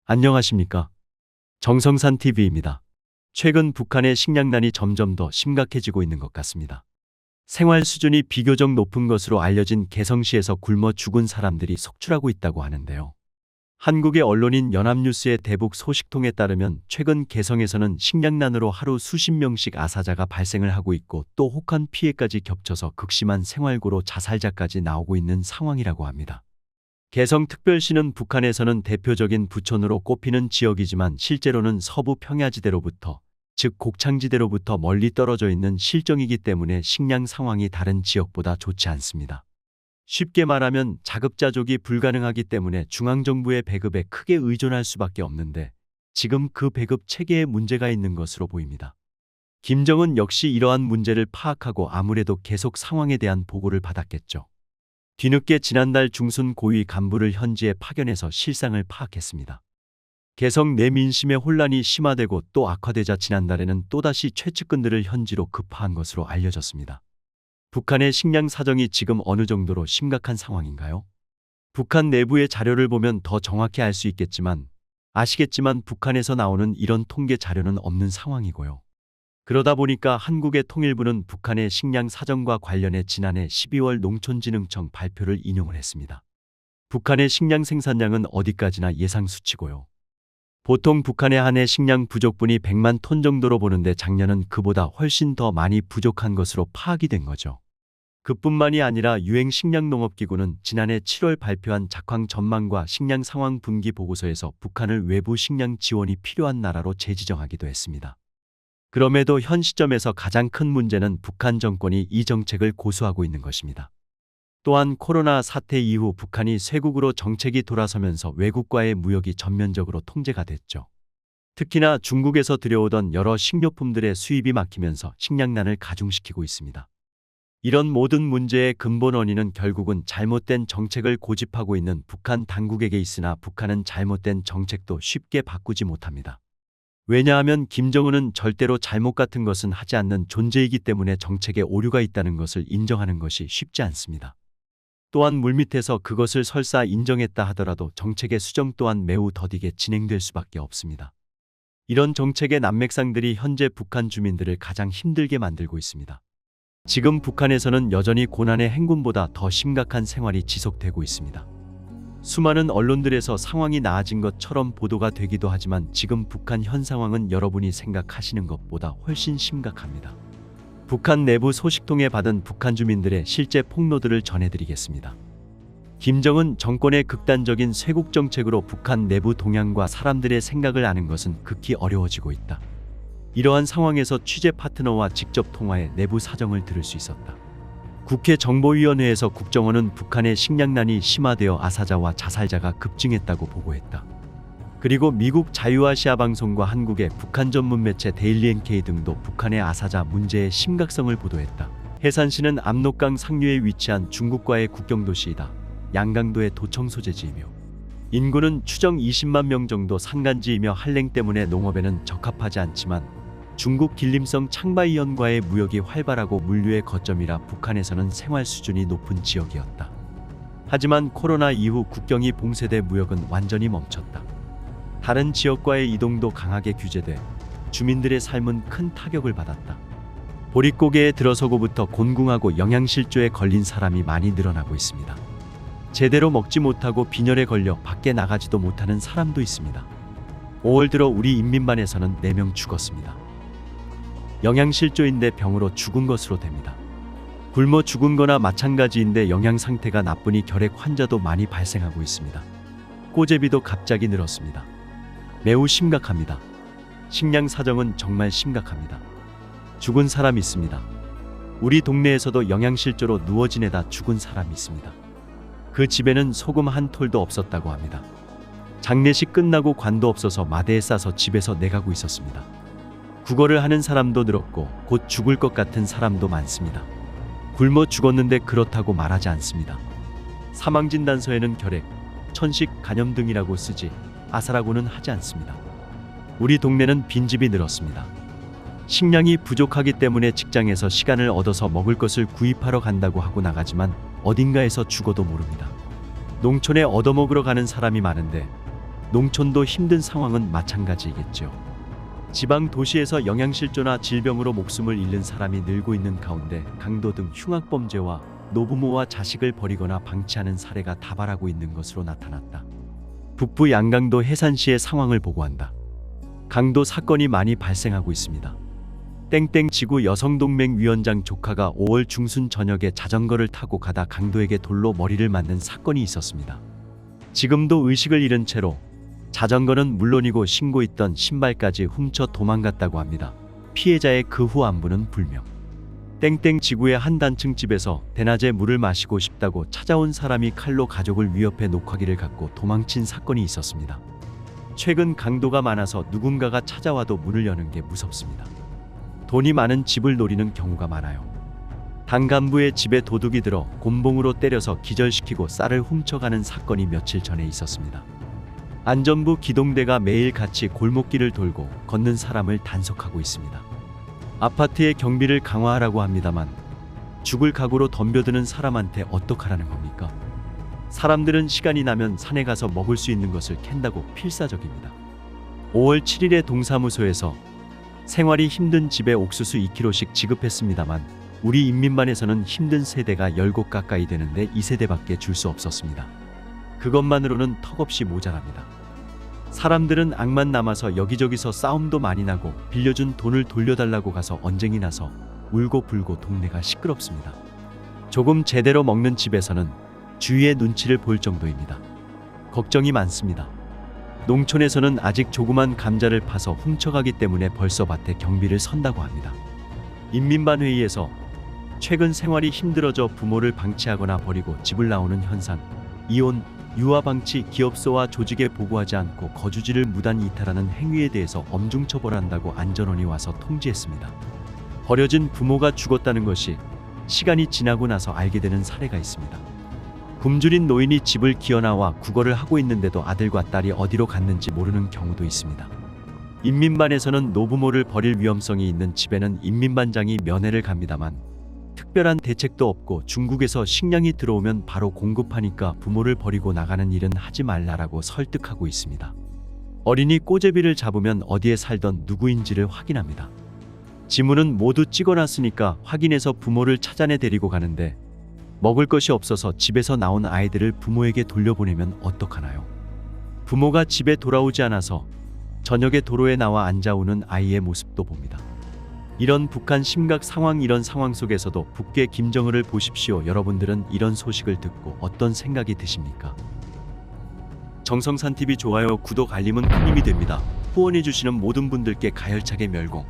안녕하십니까? 정성산 TV입니다. 최근 북한의 식량난이 점점 더 심각해지고 있는 것 같습니다. 생활 수준이 비교적 높은 것으로 알려진 개성시에서 굶어 죽은 사람들이 속출하고 있다고 하는데요. 한국의 언론인 연합뉴스의 대북 소식통에 따르면 최근 개성에서는 식량난으로 하루 수십 명씩 아사자가 발생을 하고 있고 또 혹한 피해까지 겹쳐서 극심한 생활고로 자살자까지 나오고 있는 상황이라고 합니다. 개성특별시는 북한에서는 대표적인 부촌으로 꼽히는 지역이지만 실제로는 서부 평야지대로부터, 즉 곡창지대로부터 멀리 떨어져 있는 실정이기 때문에 식량 상황이 다른 지역보다 좋지 않습니다. 쉽게 말하면 자급자족이 불가능하기 때문에 중앙정부의 배급에 크게 의존할 수밖에 없는데 지금 그 배급 체계에 문제가 있는 것으로 보입니다. 김정은 역시 이러한 문제를 파악하고 아무래도 계속 상황에 대한 보고를 받았겠죠. 뒤늦게 지난달 중순 고위 간부를 현지에 파견해서 실상을 파악했습니다. 개성 내 민심의 혼란이 심화되고 또 악화되자 지난달에는 또다시 최측근들을 현지로 급파한 것으로 알려졌습니다. 북한의 식량 사정이 지금 어느 정도로 심각한 상황인가요? 북한 내부의 자료를 보면 더 정확히 알 수 있겠지만 아시겠지만 북한에서 나오는 이런 통계 자료는 없는 상황이고요. 그러다 보니까 한국의 통일부는 북한의 식량 사정과 관련해 지난해 12월 농촌진흥청 발표를 인용을 했습니다. 북한의 식량 생산량은 어디까지나 예상 수치고요. 보통 북한의 한 해 식량 부족분이 100만 톤 정도로 보는데 작년은 그보다 훨씬 더 많이 부족한 것으로 파악이 된 거죠. 그뿐만이 아니라 유엔식량농업기구는 지난해 7월 발표한 작황 전망과 식량 상황 분기 보고서에서 북한을 외부 식량 지원이 필요한 나라로 재지정하기도 했습니다. 그럼에도 현 시점에서 가장 큰 문제는 북한 정권이 이 정책을 고수하고 있는 것입니다. 또한 코로나 사태 이후 북한이 쇄국으로 정책이 돌아서면서 외국과의 무역이 전면적으로 통제가 됐죠. 특히나 중국에서 들여오던 여러 식료품들의 수입이 막히면서 식량난을 가중시키고 있습니다. 이런 모든 문제의 근본 원인은 결국은 잘못된 정책을 고집하고 있는 북한 당국에게 있으나 북한은 잘못된 정책도 쉽게 바꾸지 못합니다. 왜냐하면 김정은은 절대로 잘못 같은 것은 하지 않는 존재이기 때문에 정책에 오류가 있다는 것을 인정하는 것이 쉽지 않습니다. 또한 물밑에서 그것을 설사 인정했다 하더라도 정책의 수정 또한 매우 더디게 진행될 수밖에 없습니다. 이런 정책의 난맥상들이 현재 북한 주민들을 가장 힘들게 만들고 있습니다. 지금 북한에서는 여전히 고난의 행군보다 더 심각한 생활이 지속되고 있습니다. 수많은 언론들에서 상황이 나아진 것처럼 보도가 되기도 하지만 지금 북한 현 상황은 여러분이 생각하시는 것보다 훨씬 심각합니다. 북한 내부 소식통에 받은 북한 주민들의 실제 폭로들을 전해드리겠습니다. 김정은 정권의 극단적인 쇄국 정책으로 북한 내부 동향과 사람들의 생각을 아는 것은 극히 어려워지고 있다. 이러한 상황에서 취재 파트너와 직접 통화해 내부 사정을 들을 수 있었다. 국회 정보위원회에서 국정원은 북한의 식량난이 심화되어 아사자와 자살자가 급증했다고 보고했다. 그리고 미국 자유아시아 방송과 한국의 북한 전문 매체 데일리 NK 등도 북한의 아사자 문제의 심각성을 보도했다. 해산시는 압록강 상류에 위치한 중국과의 국경도시이다. 양강도의 도청 소재지이며 인구는 추정 20만 명 정도 산간지이며 한랭 때문에 농업에는 적합하지 않지만 중국 길림성 창바이현과의 무역이 활발하고 물류의 거점이라 북한에서는 생활 수준이 높은 지역이었다. 하지만 코로나 이후 국경이 봉쇄돼 무역은 완전히 멈췄다. 다른 지역과의 이동도 강하게 규제돼 주민들의 삶은 큰 타격을 받았다. 보릿고개에 들어서고부터 곤궁하고 영양실조에 걸린 사람이 많이 늘어나고 있습니다. 제대로 먹지 못하고 빈혈에 걸려 밖에 나가지도 못하는 사람도 있습니다. 5월 들어 우리 인민반에서는 4명 죽었습니다. 영양실조인데 병으로 죽은 것으로 됩니다. 굶어 죽은 거나 마찬가지인데 영양 상태가 나쁘니 결핵 환자도 많이 발생하고 있습니다. 꼬제비도 갑자기 늘었습니다. 매우 심각합니다. 식량 사정은 정말 심각합니다. 죽은 사람 있습니다. 우리 동네에서도 영양실조로 누워 지내다 죽은 사람이 있습니다. 그 집에는 소금 한 톨도 없었다고 합니다. 장례식 끝나고 관도 없어서 마대에 싸서 집에서 내가고 있었습니다. 구걸을 하는 사람도 늘었고 곧 죽을 것 같은 사람도 많습니다. 굶어 죽었는데 그렇다고 말하지 않습니다. 사망진단서에는 결핵, 천식, 간염 등이라고 쓰지 아사라고는 하지 않습니다. 우리 동네는 빈집이 늘었습니다. 식량이 부족하기 때문에 직장에서 시간을 얻어서 먹을 것을 구입하러 간다고 하고 나가지만 어딘가에서 죽어도 모릅니다. 농촌에 얻어먹으러 가는 사람이 많은데 농촌도 힘든 상황은 마찬가지이겠죠. 지방 도시에서 영양실조나 질병으로 목숨을 잃는 사람이 늘고 있는 가운데 강도 등 흉악범죄와 노부모와 자식을 버리거나 방치하는 사례가 다발하고 있는 것으로 나타났다. 북부 양강도 해산시의 상황을 보고한다. 강도 사건이 많이 발생하고 있습니다. 땡땡 지구 여성동맹 위원장 조카가 5월 중순 저녁에 자전거를 타고 가다 강도에게 돌로 머리를 맞는 사건이 있었습니다. 지금도 의식을 잃은 채로 자전거는 물론이고 신고 있던 신발까지 훔쳐 도망갔다고 합니다. 피해자의 그 후 안부는 불명. 땡땡 지구의 한 단층 집에서 대낮에 물을 마시고 싶다고 찾아온 사람이 칼로 가족을 위협해 녹화기를 갖고 도망친 사건이 있었습니다. 최근 강도가 많아서 누군가가 찾아와도 문을 여는 게 무섭습니다. 돈이 많은 집을 노리는 경우가 많아요. 당 간부의 집에 도둑이 들어 곤봉으로 때려서 기절시키고 쌀을 훔쳐가는 사건이 며칠 전에 있었습니다. 안전부 기동대가 매일 같이 골목길을 돌고 걷는 사람을 단속하고 있습니다. 아파트의 경비를 강화하라고 합니다만 죽을 각오로 덤벼드는 사람한테 어떡하라는 겁니까? 사람들은 시간이 나면 산에 가서 먹을 수 있는 것을 캔다고 필사적입니다. 5월 7일에 동사무소에서 생활이 힘든 집에 옥수수 2kg씩 지급했습니다만 우리 인민반에서는 힘든 세대가 10곳 가까이 되는데 2세대밖에 줄 수 없었습니다. 그것만으로는 턱없이 모자랍니다. 사람들은 악만 남아서 여기저기서 싸움도 많이 나고 빌려준 돈을 돌려달라고 가서 언쟁이 나서 울고 불고 동네가 시끄럽습니다. 조금 제대로 먹는 집에서는 주위의 눈치를 볼 정도입니다. 걱정이 많습니다. 농촌에서는 아직 조그만 감자를 파서 훔쳐가기 때문에 벌써 밭에 경비를 선다고 합니다. 인민반 회의에서 최근 생활이 힘들어져 부모를 방치하거나 버리고 집을 나오는 현상, 이혼, 유아 방치, 기업소와 조직에 보고하지 않고 거주지를 무단 이탈하는 행위에 대해서 엄중 처벌한다고 안전원이 와서 통지했습니다. 버려진 부모가 죽었다는 것이 시간이 지나고 나서 알게 되는 사례가 있습니다. 굶주린 노인이 집을 기어나와 구걸을 하고 있는데도 아들과 딸이 어디로 갔는지 모르는 경우도 있습니다. 인민반에서는 노부모를 버릴 위험성이 있는 집에는 인민반장이 면회를 갑니다만 특별한 대책도 없고 중국에서 식량이 들어오면 바로 공급하니까 부모를 버리고 나가는 일은 하지 말라라고 설득하고 있습니다. 어린이 꼬제비를 잡으면 어디에 살던 누구인지를 확인합니다. 지문은 모두 찍어놨으니까 확인해서 부모를 찾아내 데리고 가는데 먹을 것이 없어서 집에서 나온 아이들을 부모에게 돌려보내면 어떡하나요? 부모가 집에 돌아오지 않아서 저녁에 도로에 나와 앉아 우는 아이의 모습도 봅니다. 이런 북한 심각 상황, 이런 상황 속에서도 북괴 김정은을 보십시오. 여러분들은 이런 소식을 듣고 어떤 생각이 드십니까? 정성산TV 좋아요, 구독, 알림은 큰 힘이 됩니다. 후원해주시는 모든 분들께 가열차게 멸공.